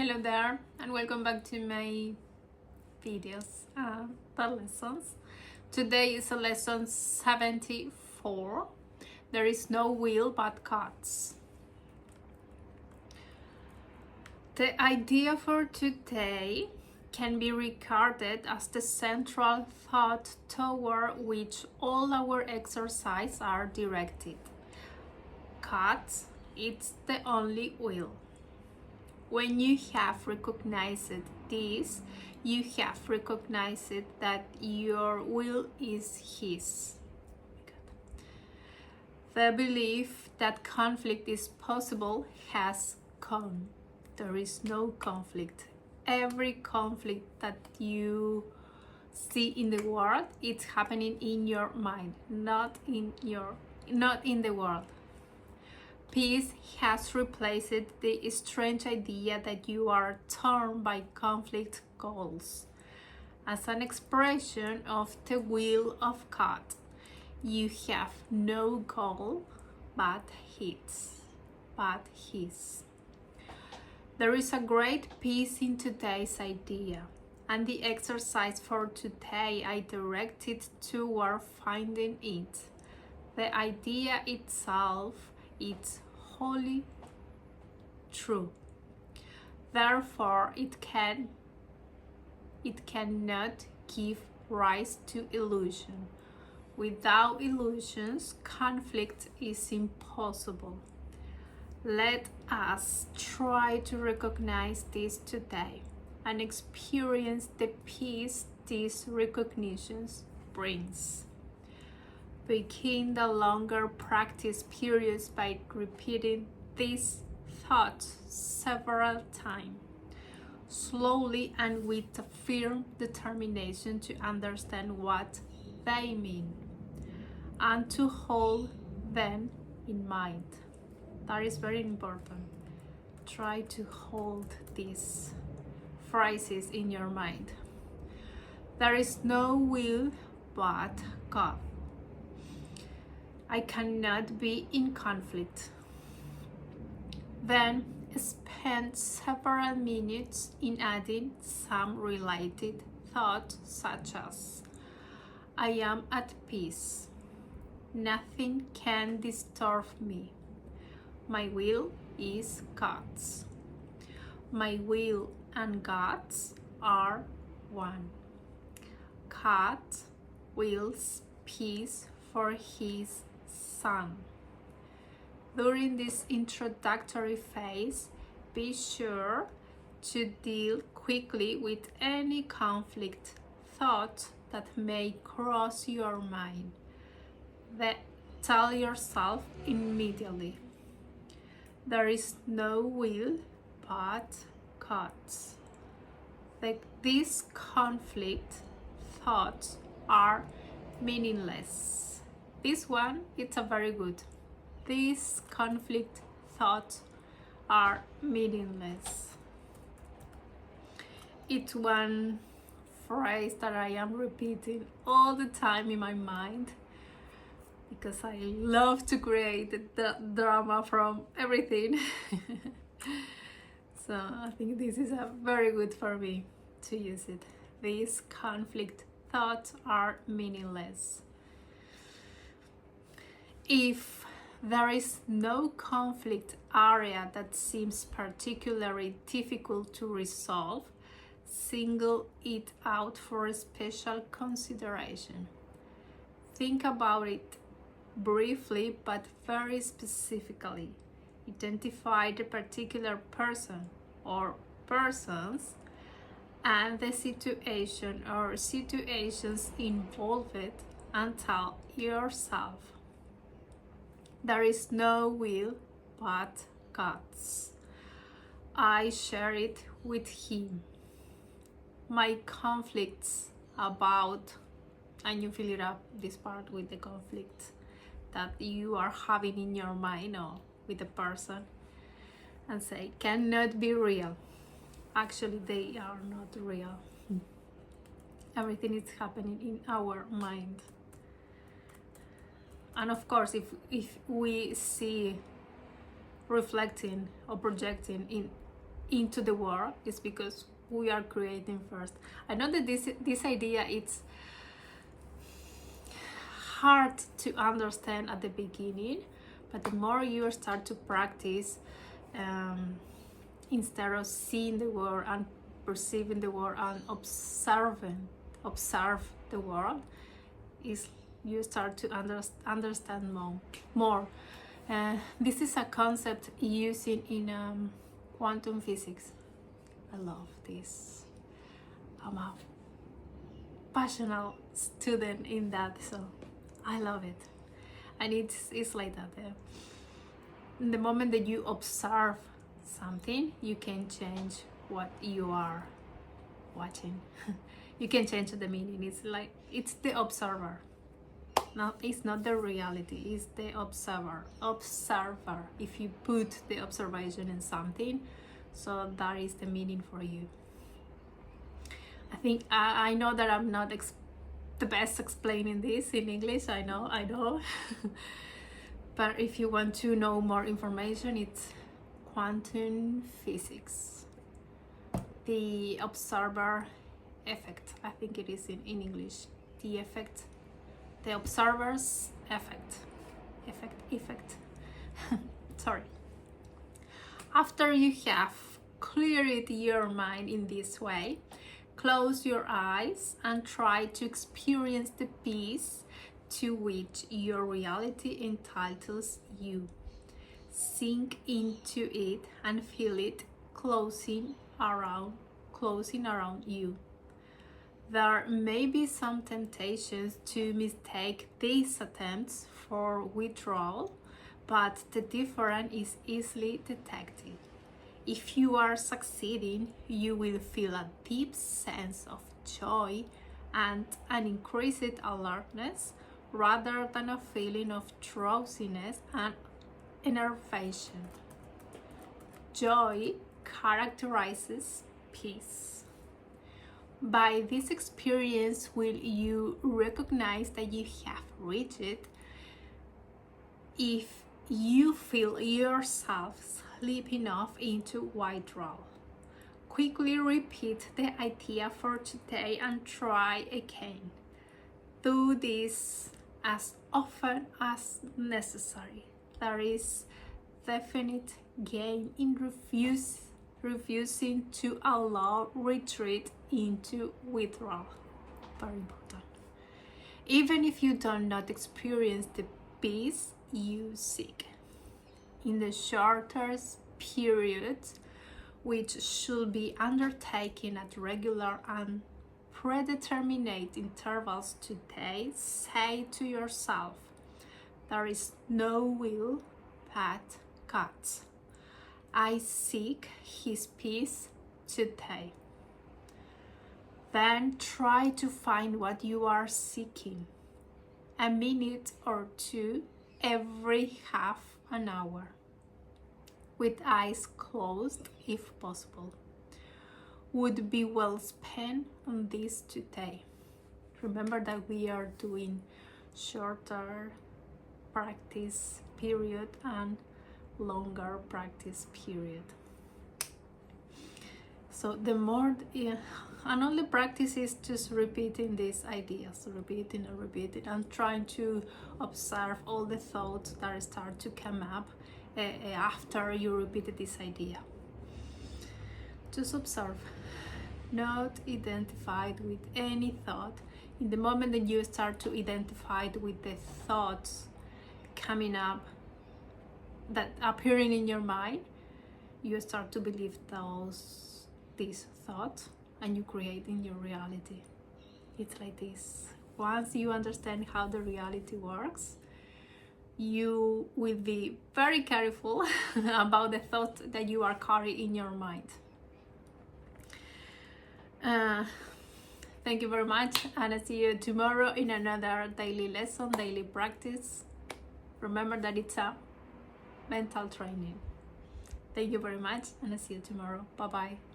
Hello there, and welcome back to my videos, the lessons. Today is a lesson 74. There is no will but God's. The idea for today can be regarded as the central thought toward which all our exercises are directed. God's, it's the only will. When you have recognized this, you have recognized that your will is His. The belief that conflict is possible has gone. There is no conflict. Every conflict that you see in the world, it's happening in your mind, not in the world. Peace has replaced the strange idea that you are torn by conflict goals. As an expression of the will of God, you have no goal but His. There is a great peace in today's idea, and the exercise for today I directed toward finding it. The idea itself is wholly true. Therefore, it cannot give rise to illusion. Without illusions, conflict is impossible. Let us try to recognize this today and experience the peace these recognitions brings. Begin the longer practice periods by repeating these thoughts several times, slowly and with a firm determination to understand what they mean and to hold them in mind. That is very important. Try to hold these phrases in your mind. There is no will but God. I cannot be in conflict. Then spend several minutes in adding some related thoughts such as I am at peace. Nothing can disturb me. My will is God's. My will and God's are one. God wills peace for His Son. During this introductory phase, be sure to deal quickly with any conflict thought that may cross your mind. Tell yourself immediately, there is no will but God's. These conflict thoughts are meaningless. This one, it's a very good. These conflict thoughts are meaningless. It's one phrase that I am repeating all the time in my mind because I love to create the drama from everything. So I think this is a very good for me to use it. These conflict thoughts are meaningless. If there is no conflict area that seems particularly difficult to resolve, single it out for special consideration. Think about it briefly but very specifically. Identify the particular person or persons and the situation or situations involved and tell yourself, there is no will but God's. I share it with Him. My conflicts about, and you fill it up this part with the conflict that you are having in your mind or with a person, and say, cannot be real. Actually, they are not real. Everything is happening in our mind. And of course, if we see reflecting or projecting into the world is because we are creating first. I know that this idea, it's hard to understand at the beginning, but the more you start to practice, instead of seeing the world and perceiving the world and observe the world, is you start to understand more. This is a concept using in quantum physics. I love this. I'm a passionate student in that, so I love it. And it's like that. The moment that you observe something, you can change what you are watching. You can change the meaning. It's like, it's the observer. No, it's not the reality, it's the observer. If you put the observation in something, so that is the meaning for you. I think I know that I'm not the best explaining this in English. I know. But if you want to know more information, it's quantum physics. The observer effect, I think it is in English. The observer's effect. Sorry. After you have cleared your mind in this way, close your eyes and try to experience the peace to which your reality entitles you. Sink into it and feel it closing around you. There may be some temptations to mistake these attempts for withdrawal, but the difference is easily detected. If you are succeeding, you will feel a deep sense of joy and an increased alertness rather than a feeling of drowsiness and enervation. Joy characterizes peace. By this experience, will you recognize that you have reached it? If you feel yourself slipping off into withdrawal, quickly repeat the idea for today and try again. Do this as often as necessary. There is definite gain in refusing to allow retreat into withdrawal. Very important. Even if you do not experience the peace you seek. In the shortest periods, which should be undertaken at regular and predetermined intervals today, say to yourself, there is no will but God's. I seek His peace today. Then try to find what you are seeking. A minute or two every half an hour, with eyes closed if possible, would be well spent on this today. Remember that we are doing shorter practice period and longer practice period. So the more, and only practice is just repeating these ideas, repeating and trying to observe all the thoughts that start to come up after you repeated this idea. Just observe, not identified with any thought. In the moment that you start to identify with the thoughts coming up, that appearing in your mind, you start to believe these thoughts, and you create in your reality. It's like this. Once you understand how the reality works, you will be very careful about the thoughts that you are carrying in your mind. Thank you very much, and I'll see you tomorrow in another daily lesson, daily practice. Remember that it's a mental training. Thank you very much, and I'll see you tomorrow. Bye bye.